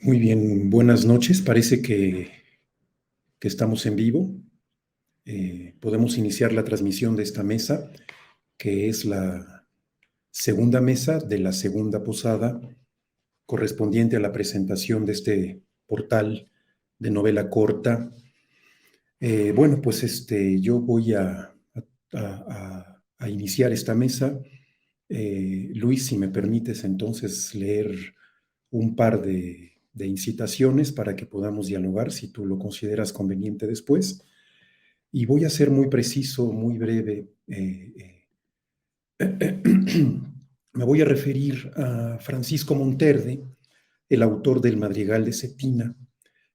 Muy bien, buenas noches. Parece que estamos en vivo. Podemos iniciar la transmisión de esta mesa, que es la segunda mesa de la segunda posada correspondiente a la presentación de este portal de novela corta. Bueno, pues yo voy a iniciar esta mesa. Luis, si me permites entonces leer un par de incitaciones para que podamos dialogar, si tú lo consideras conveniente después. Y voy a ser muy preciso, muy breve. Me voy a referir a Francisco Monterde, el autor del Madrigal de Cetina,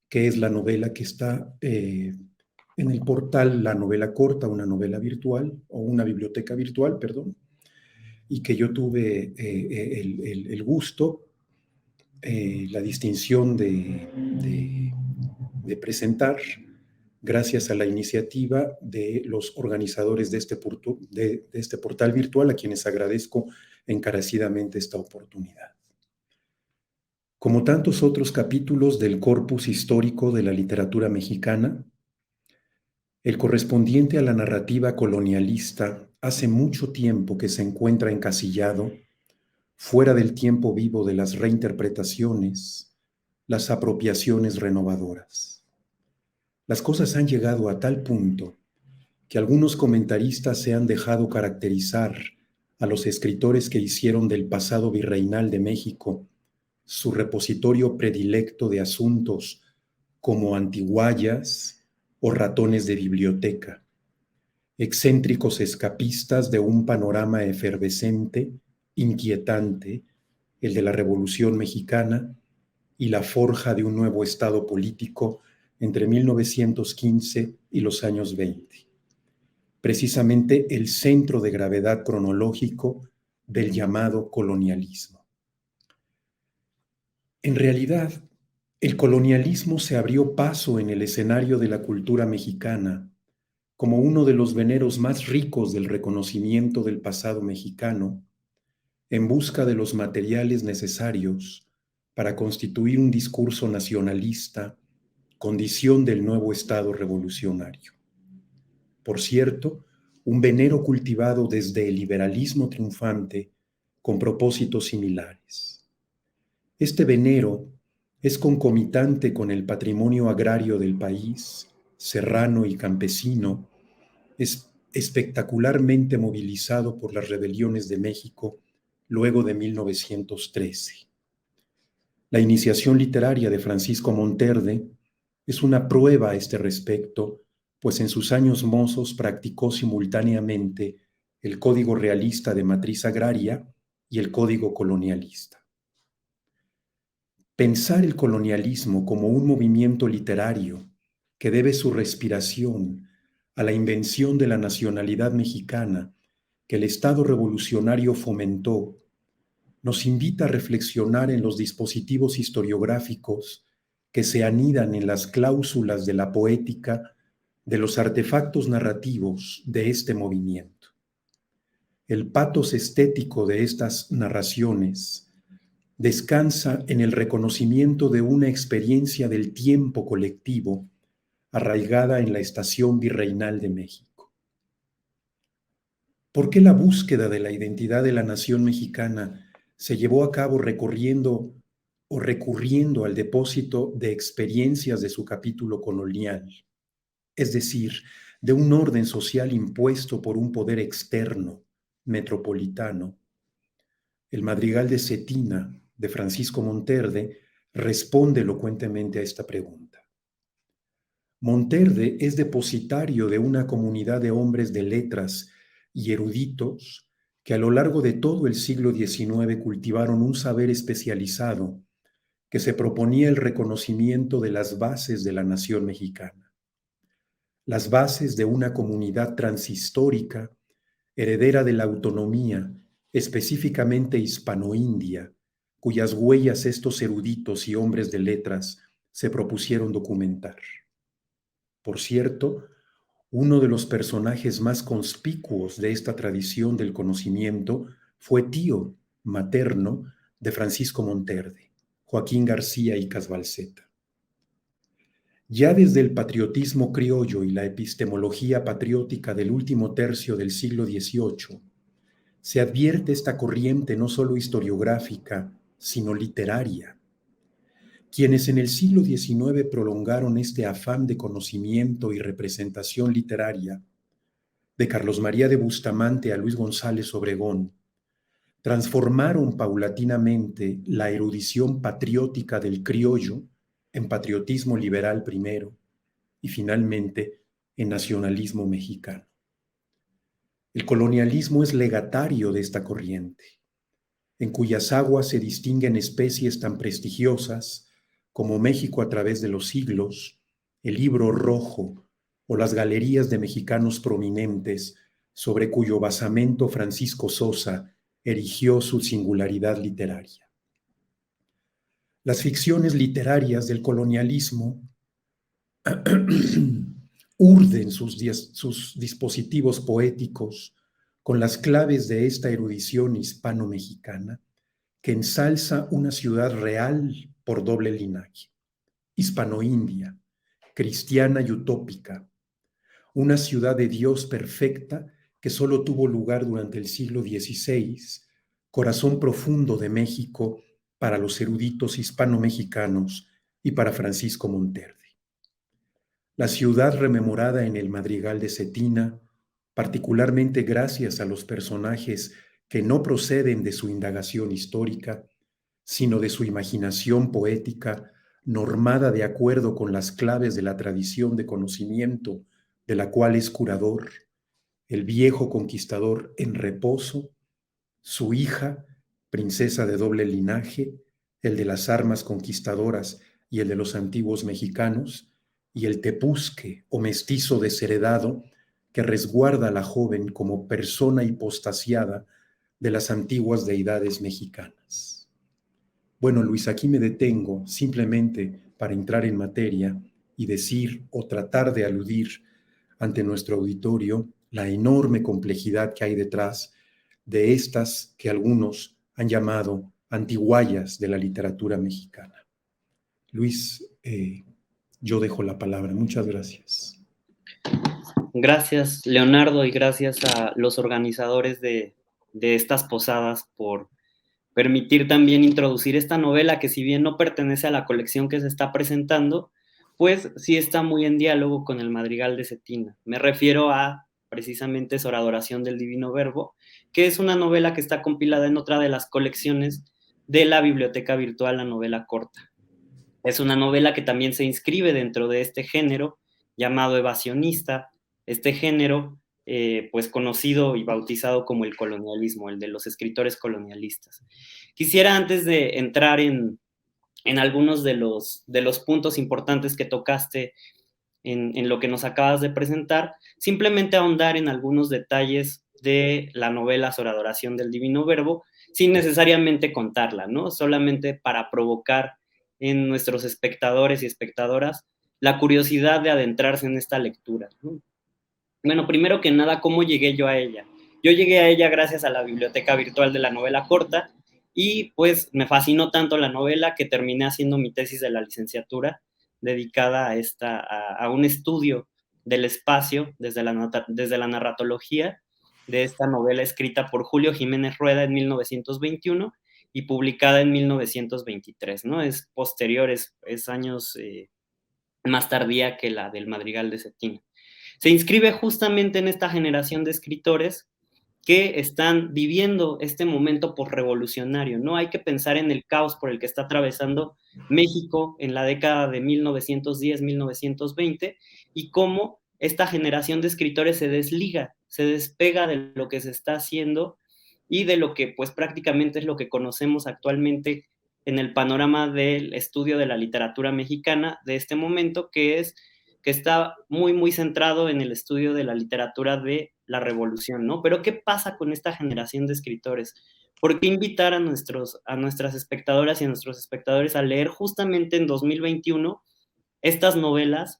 que es la novela que está en el portal La Novela Corta, una novela virtual, o una biblioteca virtual, perdón, y que yo tuve el gusto, la distinción de presentar gracias a la iniciativa de los organizadores de este portal virtual, a quienes agradezco encarecidamente esta oportunidad. Como tantos otros capítulos del corpus histórico de la literatura mexicana, el correspondiente a la narrativa colonialista hace mucho tiempo que se encuentra encasillado fuera del tiempo vivo de las reinterpretaciones, las apropiaciones renovadoras. Las cosas han llegado a tal punto que algunos comentaristas se han dejado caracterizar a los escritores que hicieron del pasado virreinal de México su repositorio predilecto de asuntos como antiguallas o ratones de biblioteca, excéntricos escapistas de un panorama efervescente, inquietante, el de la Revolución Mexicana y la forja de un nuevo estado político entre 1915 y los años 20, precisamente el centro de gravedad cronológico del llamado colonialismo. En realidad, el colonialismo se abrió paso en el escenario de la cultura mexicana como uno de los veneros más ricos del reconocimiento del pasado mexicano, en busca de los materiales necesarios para constituir un discurso nacionalista, condición del nuevo Estado revolucionario. Por cierto, un venero cultivado desde el liberalismo triunfante con propósitos similares. Este venero es concomitante con el patrimonio agrario del país, serrano y campesino, es espectacularmente movilizado por las rebeliones de México luego de 1913. La iniciación literaria de Francisco Monterde es una prueba a este respecto, pues en sus años mozos practicó simultáneamente el código realista de matriz agraria y el código colonialista. Pensar el colonialismo como un movimiento literario que debe su respiración a la invención de la nacionalidad mexicana que el Estado revolucionario fomentó, nos invita a reflexionar en los dispositivos historiográficos que se anidan en las cláusulas de la poética de los artefactos narrativos de este movimiento. El patos estético de estas narraciones descansa en el reconocimiento de una experiencia del tiempo colectivo arraigada en la estación virreinal de México. ¿Por qué la búsqueda de la identidad de la nación mexicana se llevó a cabo recorriendo o recurriendo al depósito de experiencias de su capítulo colonial, es decir, de un orden social impuesto por un poder externo, metropolitano? El Madrigal de Cetina, de Francisco Monterde, responde elocuentemente a esta pregunta. Monterde es depositario de una comunidad de hombres de letras y eruditos que a lo largo de todo el siglo XIX cultivaron un saber especializado que se proponía el reconocimiento de las bases de la nación mexicana, las bases de una comunidad transhistórica, heredera de la autonomía, específicamente hispano-india, cuyas huellas estos eruditos y hombres de letras se propusieron documentar. Por cierto, uno de los personajes más conspicuos de esta tradición del conocimiento fue tío materno de Francisco Monterde, Joaquín García y Casbalceta. Ya desde el patriotismo criollo y la epistemología patriótica del último tercio del siglo XVIII, se advierte esta corriente no solo historiográfica, sino literaria. Quienes en el siglo XIX prolongaron este afán de conocimiento y representación literaria, de Carlos María de Bustamante a Luis González Obregón, transformaron paulatinamente la erudición patriótica del criollo en patriotismo liberal primero y finalmente en nacionalismo mexicano. El colonialismo es legatario de esta corriente, en cuyas aguas se distinguen especies tan prestigiosas como México a través de los siglos, el Libro Rojo o las galerías de mexicanos prominentes sobre cuyo basamento Francisco Sosa erigió su singularidad literaria. Las ficciones literarias del colonialismo urden sus dispositivos poéticos con las claves de esta erudición hispano-mexicana que ensalza una ciudad real por doble linaje, hispano-india, cristiana y utópica, una ciudad de Dios perfecta que solo tuvo lugar durante el siglo XVI, corazón profundo de México para los eruditos hispano-mexicanos y para Francisco Monterde. La ciudad rememorada en el Madrigal de Cetina, particularmente gracias a los personajes que no proceden de su indagación histórica, sino de su imaginación poética, normada de acuerdo con las claves de la tradición de conocimiento de la cual es curador, el viejo conquistador en reposo, su hija, princesa de doble linaje, el de las armas conquistadoras y el de los antiguos mexicanos, y el tepuzque o mestizo desheredado que resguarda a la joven como persona hipostasiada de las antiguas deidades mexicanas. Bueno, Luis, aquí me detengo simplemente para entrar en materia y decir o tratar de aludir ante nuestro auditorio la enorme complejidad que hay detrás de estas que algunos han llamado antiguallas de la literatura mexicana. Luis, yo dejo la palabra. Muchas gracias. Gracias, Leonardo, y gracias a los organizadores de estas posadas por permitir también introducir esta novela que, si bien no pertenece a la colección que se está presentando, pues sí está muy en diálogo con el Madrigal de Cetina. Me refiero a precisamente Sor Adoración del Divino Verbo, que es una novela que está compilada en otra de las colecciones de la biblioteca virtual, la novela corta. Es una novela que también se inscribe dentro de este género llamado evasionista, este género pues conocido y bautizado como el colonialismo, el de los escritores colonialistas. Quisiera, antes de entrar en algunos de los puntos importantes que tocaste en lo que nos acabas de presentar, simplemente ahondar en algunos detalles de la novela Sor Adoración del Divino Verbo, sin necesariamente contarla, ¿no? Solamente para provocar en nuestros espectadores y espectadoras la curiosidad de adentrarse en esta lectura, ¿no? Bueno, primero que nada, ¿cómo llegué yo a ella? Yo llegué a ella gracias a la biblioteca virtual de la novela corta y pues me fascinó tanto la novela que terminé haciendo mi tesis de la licenciatura dedicada a un estudio del espacio desde la narratología de esta novela escrita por Julio Jiménez Rueda en 1921 y publicada en 1923, ¿no? Es posterior, es años más tardía que la del Madrigal de Cetina. Se inscribe justamente en esta generación de escritores que están viviendo este momento posrevolucionario, ¿no? Hay que pensar en el caos por el que está atravesando México en la década de 1910-1920 y cómo esta generación de escritores se desliga, se despega de lo que se está haciendo y de lo que pues prácticamente es lo que conocemos actualmente en el panorama del estudio de la literatura mexicana de este momento, que está muy, muy centrado en el estudio de la literatura de la revolución, ¿no? Pero ¿qué pasa con esta generación de escritores? ¿Por qué invitar a nuestras espectadoras y a nuestros espectadores a leer justamente en 2021 estas novelas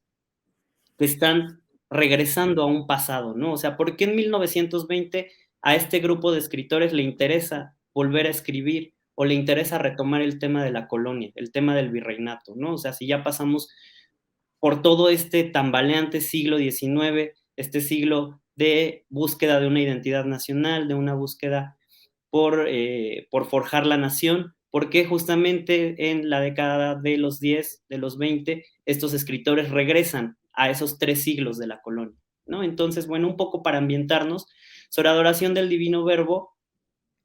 que están regresando a un pasado, ¿no? O sea, ¿por qué en 1920 a este grupo de escritores le interesa volver a escribir o le interesa retomar el tema de la colonia, el tema del virreinato, ¿no? O sea, si ya pasamos por todo este tambaleante siglo XIX, este siglo de búsqueda de una identidad nacional, de una búsqueda por forjar la nación, porque justamente en la década de los 10, de los 20, estos escritores regresan a esos 3 siglos de la colonia, ¿no? Entonces, bueno, un poco para ambientarnos, Sobre Adoración del Divino Verbo,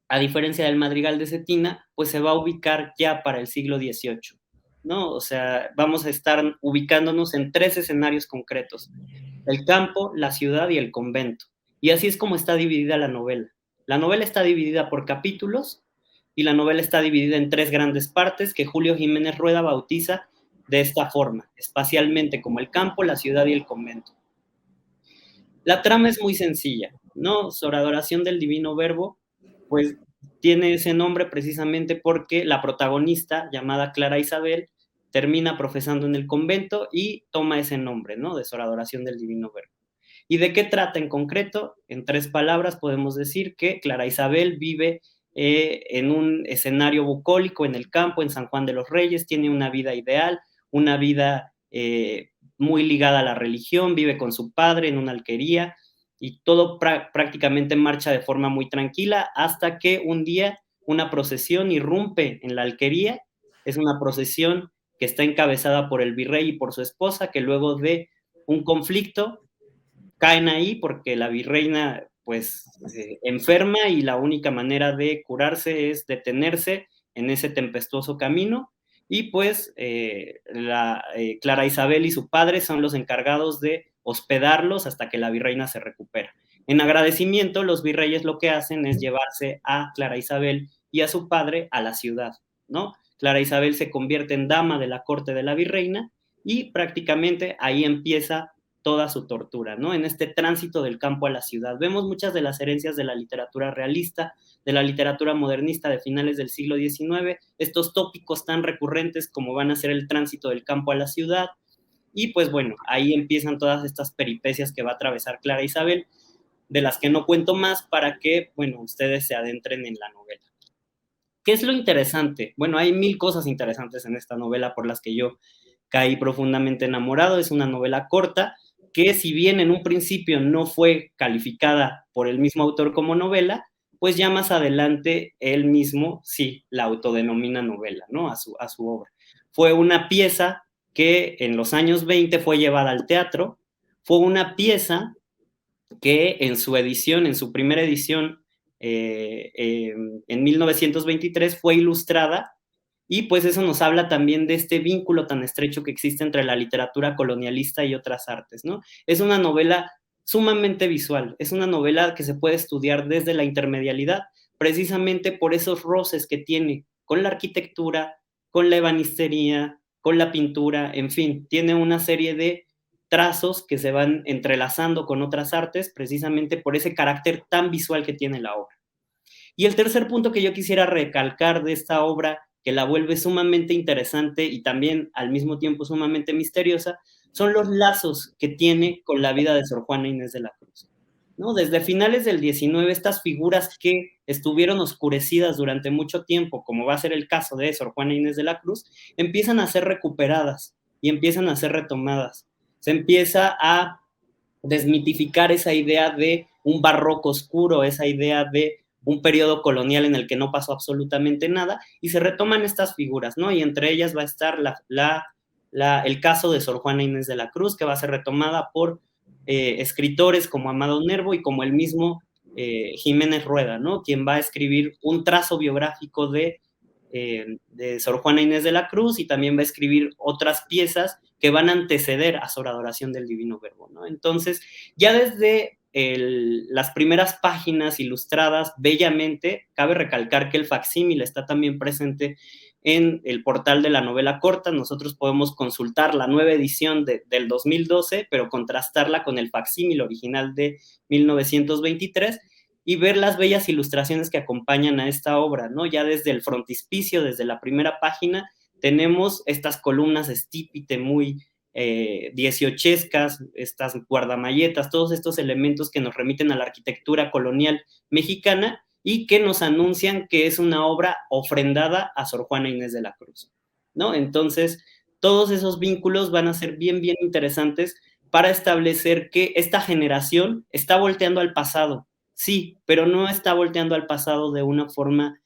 a diferencia del Madrigal de Cetina, pues se va a ubicar ya para el siglo XVIII, ¿no? O sea, vamos a estar ubicándonos en 3 escenarios concretos: el campo, la ciudad y el convento. Y así es como está dividida la novela. La novela está dividida por capítulos y la novela está dividida en 3 grandes partes que Julio Jiménez Rueda bautiza de esta forma, espacialmente, como el campo, la ciudad y el convento. La trama es muy sencilla, ¿no? Sobre Adoración del Divino Verbo, pues tiene ese nombre precisamente porque la protagonista, llamada Clara Isabel, termina profesando en el convento y toma ese nombre, ¿no? De Sobre Adoración del Divino Verbo. ¿Y de qué trata en concreto? En 3 palabras podemos decir que Clara Isabel vive en un escenario bucólico en el campo, en San Juan de los Reyes, tiene una vida ideal, una vida muy ligada a la religión, vive con su padre en una alquería y todo prácticamente marcha de forma muy tranquila hasta que un día una procesión irrumpe en la alquería. Es una procesión que está encabezada por el virrey y por su esposa, que luego de un conflicto caen ahí porque la virreina pues enferma y la única manera de curarse es detenerse en ese tempestuoso camino y pues Clara Isabel y su padre son los encargados de hospedarlos hasta que la virreina se recupera. En agradecimiento, los virreyes lo que hacen es llevarse a Clara Isabel y a su padre a la ciudad, ¿no? Clara Isabel se convierte en dama de la corte de la virreina y prácticamente ahí empieza toda su tortura, ¿no? En este tránsito del campo a la ciudad. Vemos muchas de las herencias de la literatura realista, de la literatura modernista de finales del siglo XIX, estos tópicos tan recurrentes como van a ser el tránsito del campo a la ciudad, y pues bueno, ahí empiezan todas estas peripecias que va a atravesar Clara Isabel, de las que no cuento más para que, bueno, ustedes se adentren en la novela. ¿Qué es lo interesante? Bueno, hay 1000 cosas interesantes en esta novela por las que yo caí profundamente enamorado. Es una novela corta que, si bien en un principio no fue calificada por el mismo autor como novela, pues ya más adelante él mismo sí la autodenomina novela, ¿no? A su obra. Fue una pieza que en los años 20 fue llevada al teatro, fue una pieza que en su edición, en su primera edición, en 1923, fue ilustrada, y pues eso nos habla también de este vínculo tan estrecho que existe entre la literatura colonialista y otras artes, ¿no? Es una novela sumamente visual, es una novela que se puede estudiar desde la intermedialidad, precisamente por esos roces que tiene con la arquitectura, con la ebanistería, con la pintura, en fin, tiene una serie de trazos que se van entrelazando con otras artes precisamente por ese carácter tan visual que tiene la obra. Y el tercer punto que yo quisiera recalcar de esta obra, que la vuelve sumamente interesante y también al mismo tiempo sumamente misteriosa, son los lazos que tiene con la vida de Sor Juana Inés de la Cruz, ¿no? Desde finales del XIX, estas figuras que estuvieron oscurecidas durante mucho tiempo, como va a ser el caso de Sor Juana Inés de la Cruz, empiezan a ser recuperadas y empiezan a ser retomadas. Se empieza a desmitificar esa idea de un barroco oscuro, esa idea de un periodo colonial en el que no pasó absolutamente nada, y se retoman estas figuras, ¿no? Y entre ellas va a estar el caso de Sor Juana Inés de la Cruz, que va a ser retomada por escritores como Amado Nervo y como el mismo Jiménez Rueda, ¿no? Quien va a escribir un trazo biográfico de Sor Juana Inés de la Cruz, y también va a escribir otras piezas que van a anteceder a Sobre Adoración del Divino Verbo, ¿no? Entonces, ya desde las primeras páginas ilustradas bellamente, cabe recalcar que el facsímil está también presente en el portal de la novela corta. Nosotros podemos consultar la nueva edición del 2012, pero contrastarla con el facsímil original de 1923 y ver las bellas ilustraciones que acompañan a esta obra, ¿no? Ya desde el frontispicio, desde la primera página, tenemos estas columnas estípite muy dieciochescas, estas guardamalletas, todos estos elementos que nos remiten a la arquitectura colonial mexicana, y que nos anuncian que es una obra ofrendada a Sor Juana Inés de la Cruz, ¿no? Entonces, todos esos vínculos van a ser bien, bien interesantes para establecer que esta generación está volteando al pasado, sí, pero no está volteando al pasado de una forma,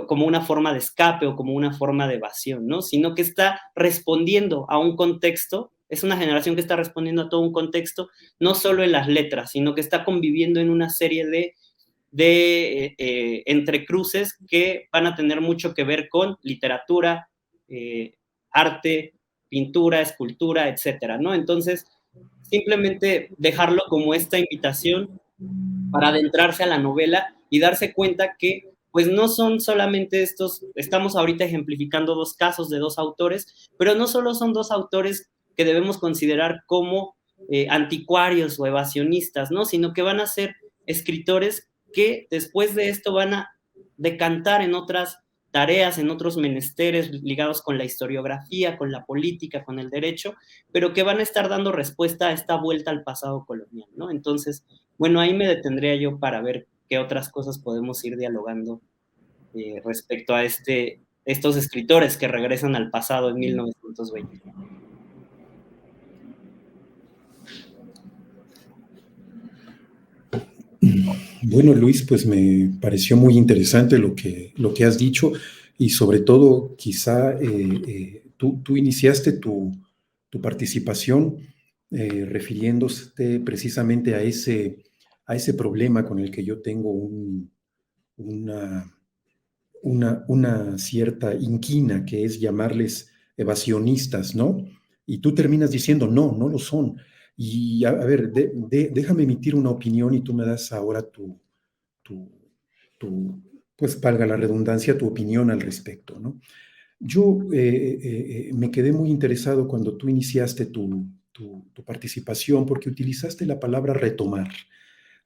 como una forma de escape o como una forma de evasión, ¿no? Sino que está respondiendo a un contexto, es una generación que está respondiendo a todo un contexto, no solo en las letras, sino que está conviviendo en una serie de entrecruces que van a tener mucho que ver con literatura, arte, pintura, escultura, etcétera, ¿no? Entonces, simplemente dejarlo como esta invitación para adentrarse a la novela y darse cuenta que pues no son solamente estos, estamos ahorita ejemplificando dos casos de dos autores, pero no solo son dos autores que debemos considerar como anticuarios o evasionistas, ¿no? Sino que van a ser escritores que después de esto van a decantar en otras tareas, en otros menesteres ligados con la historiografía, con la política, con el derecho, pero que van a estar dando respuesta a esta vuelta al pasado colonial, ¿no? Entonces, bueno, ahí me detendría yo para ver qué otras cosas podemos ir dialogando respecto a estos escritores que regresan al pasado en 1920. Bueno, Luis, pues me pareció muy interesante lo que has dicho y sobre todo quizá tú iniciaste tu participación refiriéndote precisamente a ese problema con el que yo tengo una, una cierta inquina, que es llamarles evasionistas, ¿no? Y tú terminas diciendo, no, no lo son. Y a ver, déjame emitir una opinión y tú me das ahora tu, tu, pues valga la redundancia, tu opinión al respecto, ¿no? Yo me quedé muy interesado cuando tú iniciaste tu participación porque utilizaste la palabra retomar.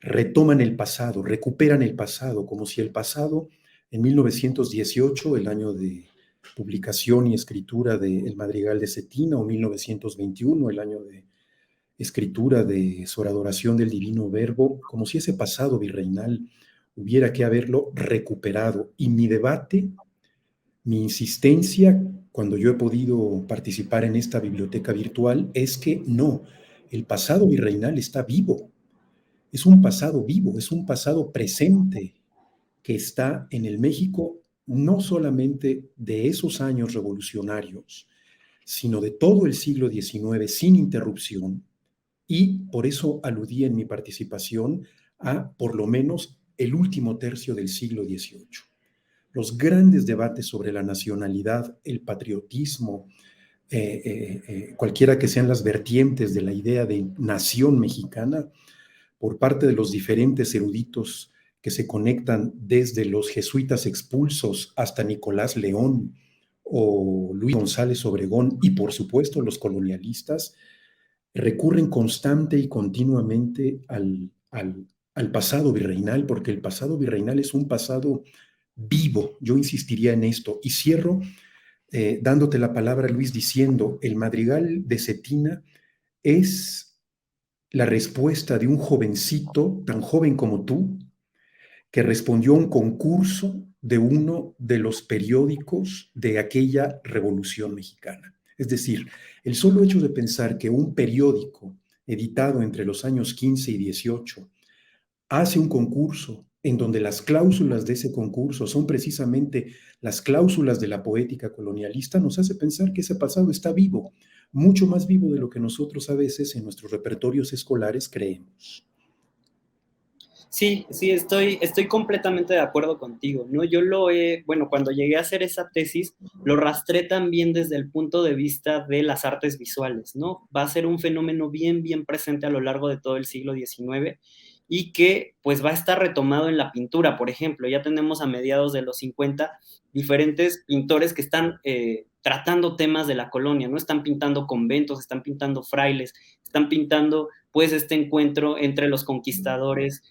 Retoman el pasado, recuperan el pasado, como si el pasado, en 1918, el año de publicación y escritura de El Madrigal de Cetina, o 1921, el año de escritura de Sor Adoración del Divino Verbo, como si ese pasado virreinal hubiera que haberlo recuperado. Y mi debate, mi insistencia, cuando yo he podido participar en esta biblioteca virtual, es que no, el pasado virreinal está vivo, es un pasado vivo, es un pasado presente que está en el México no solamente de esos años revolucionarios, sino de todo el siglo XIX sin interrupción, y por eso aludí en mi participación a por lo menos el último tercio del siglo XVIII. Los grandes debates sobre la nacionalidad, el patriotismo, cualquiera que sean las vertientes de la idea de nación mexicana, por parte de los diferentes eruditos que se conectan desde los jesuitas expulsos hasta Nicolás León o Luis González Obregón y por supuesto los colonialistas, recurren constante y continuamente al pasado virreinal, porque el pasado virreinal es un pasado vivo. Yo insistiría en esto y cierro dándote la palabra, Luis, diciendo, el Madrigal de Cetina es la respuesta de un jovencito, tan joven como tú, que respondió a un concurso de uno de los periódicos de aquella Revolución Mexicana. Es decir, el solo hecho de pensar que un periódico editado entre los años 15 y 18 hace un concurso en donde las cláusulas de ese concurso son precisamente las cláusulas de la poética colonialista, nos hace pensar que ese pasado está vivo, mucho más vivo de lo que nosotros a veces en nuestros repertorios escolares creemos. Sí, sí, estoy completamente de acuerdo contigo, ¿no? Bueno, cuando llegué a hacer esa tesis, lo rastré también desde el punto de vista de las artes visuales, ¿no? Va a ser un fenómeno bien, bien presente a lo largo de todo el siglo XIX y que pues va a estar retomado en la pintura, por ejemplo. Ya tenemos a mediados de los 50 diferentes pintores que están tratando temas de la colonia, ¿no? Están pintando conventos, están pintando frailes, están pintando pues este encuentro entre los conquistadores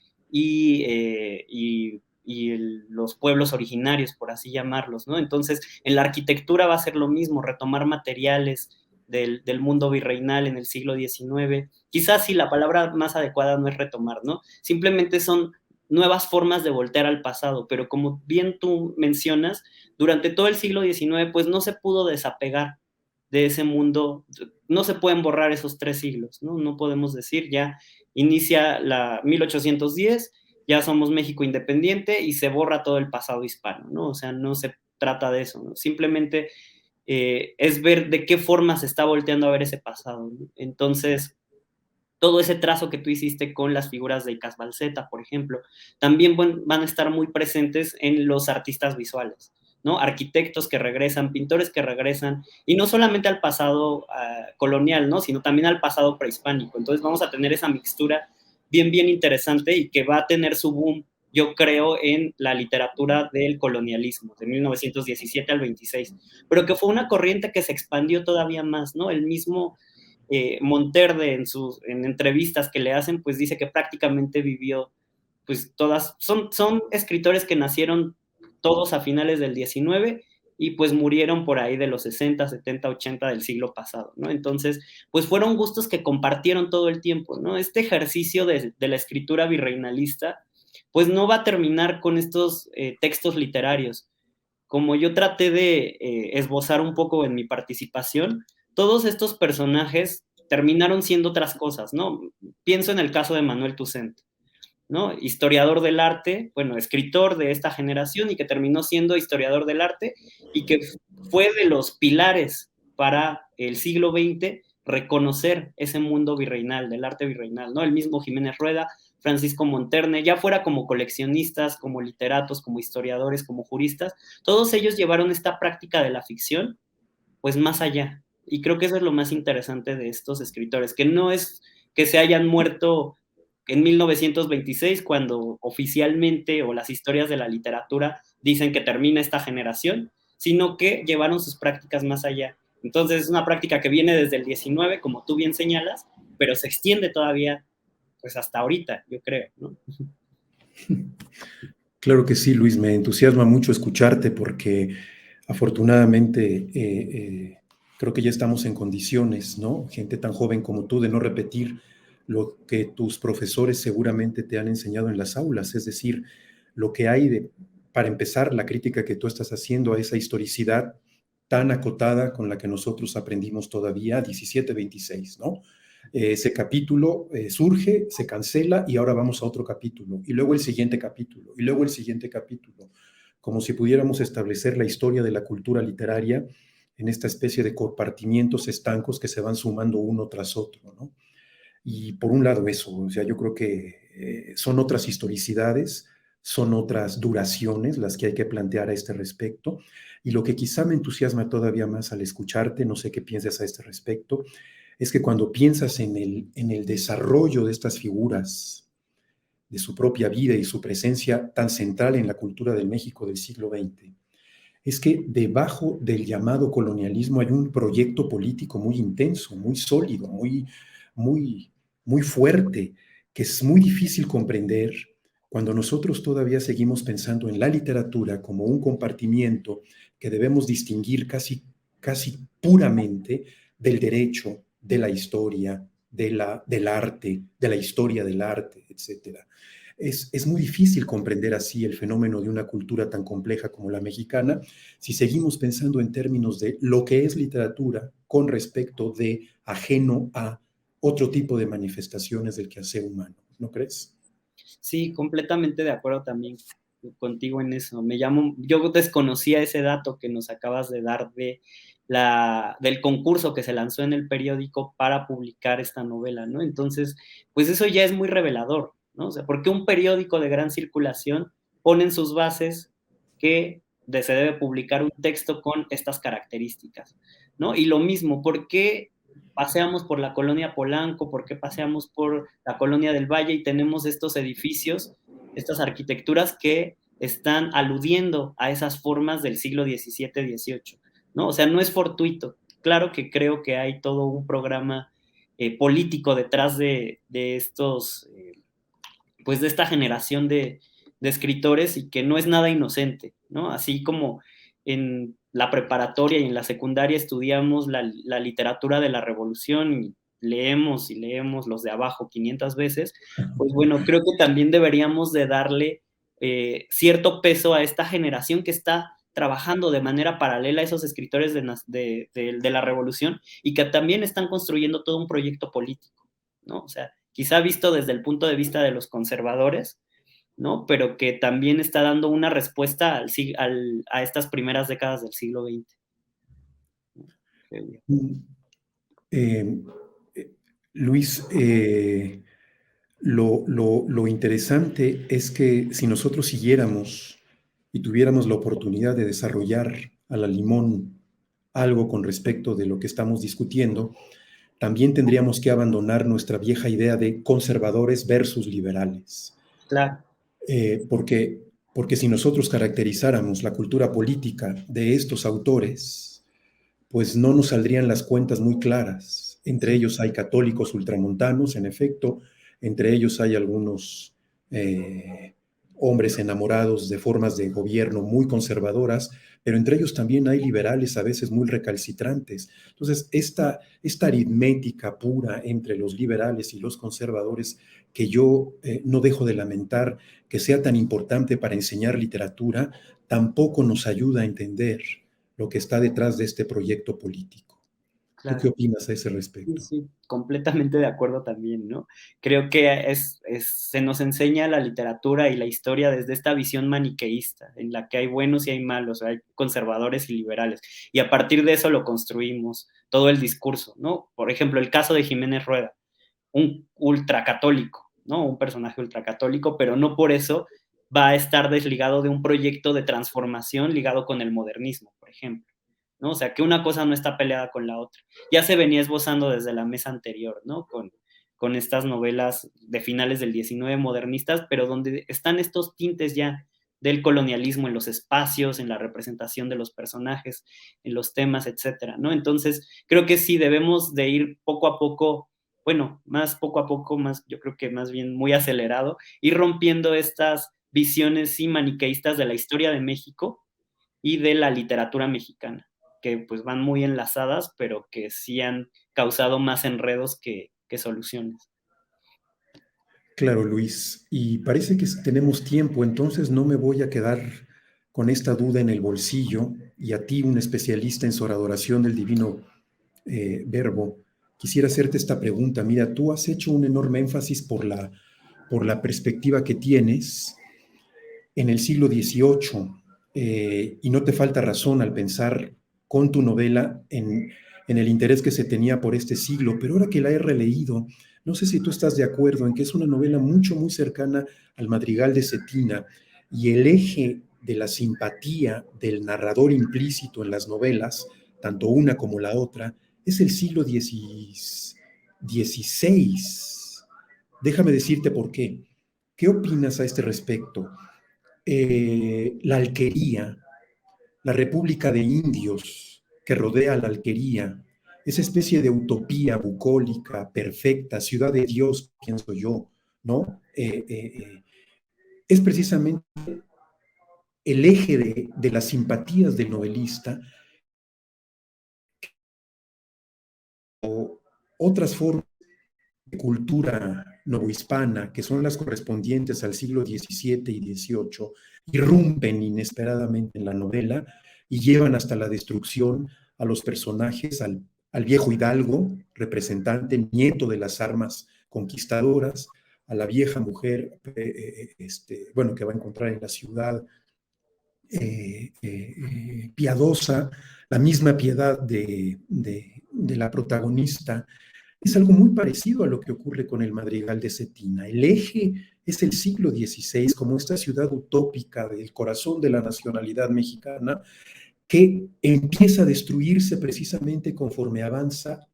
los pueblos originarios, por así llamarlos, ¿no? Entonces, en la arquitectura va a ser lo mismo, retomar materiales del mundo virreinal en el siglo XIX. Quizás sí, la palabra más adecuada no es retomar, ¿no? Simplemente son nuevas formas de voltear al pasado, pero como bien tú mencionas, durante todo el siglo XIX, pues no se pudo desapegar de ese mundo, no se pueden borrar esos 3 siglos, ¿no? No podemos decir, ya inicia la 1810, ya somos México independiente y se borra todo el pasado hispano, ¿no? O sea, no se trata de eso, ¿no? Simplemente es ver de qué forma se está volteando a ver ese pasado, ¿no? Entonces, todo ese trazo que tú hiciste con las figuras de Icas Balseta, por ejemplo, también van a estar muy presentes en los artistas visuales, ¿no? Arquitectos que regresan, pintores que regresan, y no solamente al pasado colonial, ¿no? Sino también al pasado prehispánico. Entonces vamos a tener esa mixtura bien, bien interesante y que va a tener su boom, yo creo, en la literatura del colonialismo, de 1917 al 26, pero que fue una corriente que se expandió todavía más, ¿no? El mismo Monterde en entrevistas que le hacen, pues dice que prácticamente vivió, pues todas, son escritores que nacieron todos a finales del 19 y pues murieron por ahí de los 60, 70, 80 del siglo pasado, ¿no? Entonces, pues fueron gustos que compartieron todo el tiempo, ¿no? Este ejercicio de la escritura virreinalista, pues no va a terminar con estos textos literarios. Como yo traté de esbozar un poco en mi participación, todos estos personajes terminaron siendo otras cosas, ¿no? Pienso en el caso de Manuel Toussaint, ¿no? Historiador del arte, bueno, escritor de esta generación y que terminó siendo historiador del arte y que fue de los pilares para el siglo XX reconocer ese mundo virreinal, del arte virreinal, ¿no? El mismo Jiménez Rueda, Francisco Monterne, ya fuera como coleccionistas, como literatos, como historiadores, como juristas, todos ellos llevaron esta práctica de la ficción pues más allá. Y creo que eso es lo más interesante de estos escritores, que no es que se hayan muerto en 1926 cuando oficialmente o las historias de la literatura dicen que termina esta generación, sino que llevaron sus prácticas más allá. Entonces es una práctica que viene desde el 19, como tú bien señalas, pero se extiende todavía pues hasta ahorita, yo creo, ¿no? Claro que sí, Luis, me entusiasma mucho escucharte porque afortunadamente creo que ya estamos en condiciones, ¿no? Gente tan joven como tú, de no repetir lo que tus profesores seguramente te han enseñado en las aulas, es decir, lo que hay de, para empezar, la crítica que tú estás haciendo a esa historicidad tan acotada con la que nosotros aprendimos todavía, 17, 26, ¿no? Ese capítulo surge, se cancela y ahora vamos a otro capítulo, y luego el siguiente capítulo, y luego el siguiente capítulo, como si pudiéramos establecer la historia de la cultura literaria en esta especie de compartimientos estancos que se van sumando uno tras otro, ¿no? Y por un lado eso, o sea, yo creo que son otras historicidades, son otras duraciones las que hay que plantear a este respecto, y lo que quizá me entusiasma todavía más al escucharte, no sé qué piensas a este respecto, es que cuando piensas en el desarrollo de estas figuras, de su propia vida y su presencia tan central en la cultura del México del siglo XX, es que debajo del llamado colonialismo hay un proyecto político muy intenso, muy sólido, muy, muy fuerte, que es muy difícil comprender cuando nosotros todavía seguimos pensando en la literatura como un compartimiento que debemos distinguir casi puramente del derecho, de la historia, del arte, de la historia del arte, etcétera. Es muy difícil comprender así el fenómeno de una cultura tan compleja como la mexicana si seguimos pensando en términos de lo que es literatura con respecto de ajeno a otro tipo de manifestaciones del quehacer humano, ¿no crees? Sí, completamente de acuerdo también contigo en eso. Yo desconocía ese dato que nos acabas de dar del concurso que se lanzó en el periódico para publicar esta novela, ¿no? Entonces, pues eso ya es muy revelador, ¿no? O sea, ¿por qué un periódico de gran circulación pone en sus bases que se debe publicar un texto con estas características, ¿no? Y lo mismo, ¿por qué paseamos por la colonia Polanco, por qué paseamos por la colonia del Valle y tenemos estos edificios, estas arquitecturas que están aludiendo a esas formas del siglo XVII, XVIII, ¿no? O sea, no es fortuito. Claro que creo que hay todo un programa político detrás de estos, pues de esta generación de escritores y que no es nada inocente, ¿no? Así como en la preparatoria y en la secundaria estudiamos la literatura de la revolución leemos y leemos los de abajo 500 veces, pues bueno, creo que también deberíamos de darle cierto peso a esta generación que está trabajando de manera paralela a esos escritores de la revolución y que también están construyendo todo un proyecto político, ¿no? O sea, quizá visto desde el punto de vista de los conservadores, ¿no? Pero que también está dando una respuesta a estas primeras décadas del siglo XX. Eh, Luis, lo interesante es que si nosotros siguiéramos y tuviéramos la oportunidad de desarrollar a la limón algo con respecto de lo que estamos discutiendo, también tendríamos que abandonar nuestra vieja idea de conservadores versus liberales. Claro. Porque si nosotros caracterizáramos la cultura política de estos autores, pues no nos saldrían las cuentas muy claras. Entre ellos hay católicos ultramontanos, en efecto, entre ellos hay algunos hombres enamorados de formas de gobierno muy conservadoras, pero entre ellos también hay liberales a veces muy recalcitrantes. Entonces, esta aritmética pura entre los liberales y los conservadores, que yo no dejo de lamentar que sea tan importante para enseñar literatura, tampoco nos ayuda a entender lo que está detrás de este proyecto político. ¿Tú Claro. qué opinas a ese Sí, respecto? sí, completamente de acuerdo también, ¿no? Creo que se nos enseña la literatura y la historia desde esta visión maniqueísta, en la que hay buenos y hay malos, hay conservadores y liberales, y a partir de eso lo construimos, todo el discurso, ¿no? Por ejemplo, el caso de Jiménez Rueda, un ultracatólico, ¿no? Un personaje ultracatólico, pero no por eso va a estar desligado de un proyecto de transformación ligado con el modernismo, por ejemplo, ¿no? O sea, que una cosa no está peleada con la otra. Ya se venía esbozando desde la mesa anterior, ¿no? Con estas novelas de finales del 19 modernistas, pero donde están estos tintes ya del colonialismo en los espacios, en la representación de los personajes, en los temas, etcétera, ¿no? Entonces, creo que sí debemos de ir poco a poco, bueno, más poco a poco, más, yo creo que más bien muy acelerado, ir rompiendo estas visiones sí maniqueístas de la historia de México y de la literatura mexicana, que pues van muy enlazadas, pero que sí han causado más enredos que soluciones. Claro, Luis, y parece que tenemos tiempo, entonces no me voy a quedar con esta duda en el bolsillo y a ti, un especialista en su adoración del divino verbo, quisiera hacerte esta pregunta. Mira, tú has hecho un enorme énfasis por la perspectiva que tienes en el siglo XVIII, y no te falta razón al pensar con tu novela en el interés que se tenía por este siglo, pero ahora que la he releído, no sé si tú estás de acuerdo en que es una novela mucho, muy cercana al Madrigal de Cetina, y el eje de la simpatía del narrador implícito en las novelas, tanto una como la otra, es el siglo XVI. Déjame decirte por qué. ¿Qué opinas a este respecto? La alquería, la República de Indios que rodea la alquería, esa especie de utopía bucólica, perfecta, ciudad de Dios, pienso yo, ¿no? Es precisamente el eje de las simpatías del novelista o otras formas de cultura novohispana, que son las correspondientes al siglo XVII y XVIII, irrumpen inesperadamente en la novela y llevan hasta la destrucción a los personajes, al viejo hidalgo, representante, nieto de las armas conquistadoras, a la vieja mujer, bueno, que va a encontrar en la ciudad, piadosa, la misma piedad de la protagonista. Es algo muy parecido a lo que ocurre con el Madrigal de Cetina. El eje es el siglo XVI, como esta ciudad utópica del corazón de la nacionalidad mexicana, que empieza a destruirse precisamente conforme avanza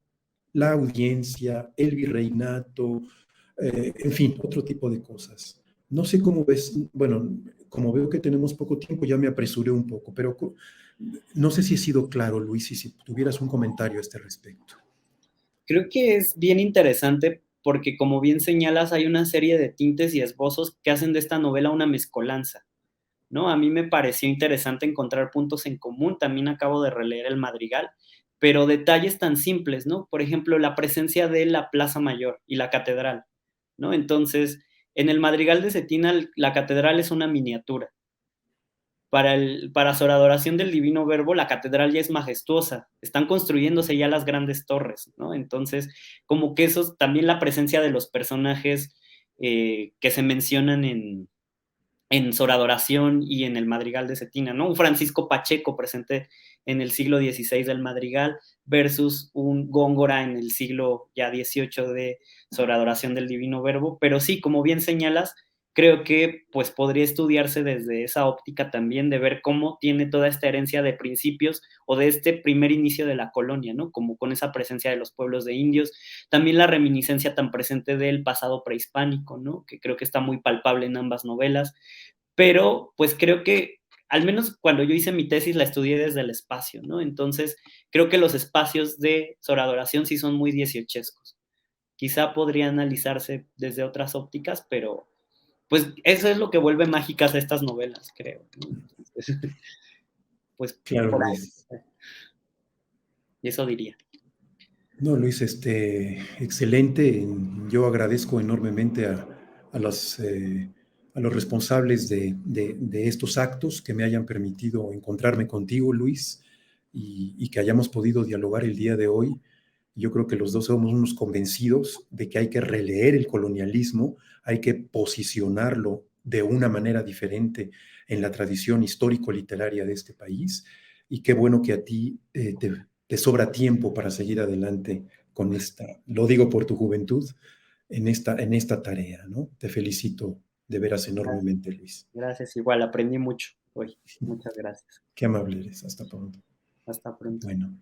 la audiencia, el virreinato, en fin, otro tipo de cosas. No sé cómo ves, bueno, como veo que tenemos poco tiempo, ya me apresuré un poco, pero no sé si he sido claro, Luis, y si tuvieras un comentario a este respecto. Creo que es bien interesante porque, como bien señalas, hay una serie de tintes y esbozos que hacen de esta novela una mezcolanza, ¿no? A mí me pareció interesante encontrar puntos en común. También acabo de releer El Madrigal, pero detalles tan simples, ¿no? Por ejemplo, la presencia de la Plaza Mayor y la catedral, ¿no? Entonces, en el Madrigal de Cetina, la catedral es una miniatura. Para Sor Adoración del Divino Verbo, la catedral ya es majestuosa, están construyéndose ya las grandes torres, ¿no? Entonces, como que eso, también la presencia de los personajes que se mencionan en Sor Adoración y en el Madrigal de Cetina, ¿no? Un Francisco Pacheco presente en el siglo XVI del Madrigal versus un Góngora en el siglo ya XVIII de Sor Adoración del Divino Verbo, pero sí, como bien señalas, creo que pues podría estudiarse desde esa óptica también de ver cómo tiene toda esta herencia de principios o de este primer inicio de la colonia, ¿no? Como con esa presencia de los pueblos de indios, también la reminiscencia tan presente del pasado prehispánico, ¿no? Que creo que está muy palpable en ambas novelas, pero pues creo que al menos cuando yo hice mi tesis la estudié desde el espacio, ¿no? Entonces creo que los espacios de Sor Adoración sí son muy dieciochescos. Quizá podría analizarse desde otras ópticas, pero pues eso es lo que vuelve mágicas a estas novelas, creo, ¿no? Entonces, pues Claro, por Luis. ahí, eso diría. No, Luis, excelente. Yo agradezco enormemente a a los responsables de estos actos que me hayan permitido encontrarme contigo, Luis, y que hayamos podido dialogar el día de hoy. Yo creo que los dos somos unos convencidos de que hay que releer el colonialismo, hay que posicionarlo de una manera diferente en la tradición histórico-literaria de este país. Y qué bueno que a ti te sobra tiempo para seguir adelante con esta, lo digo por tu juventud, en esta tarea, ¿no? Te felicito de veras Gracias, enormemente, Luis. gracias, igual aprendí mucho hoy. Muchas gracias. Qué amable eres. Hasta pronto. Hasta pronto. Bueno.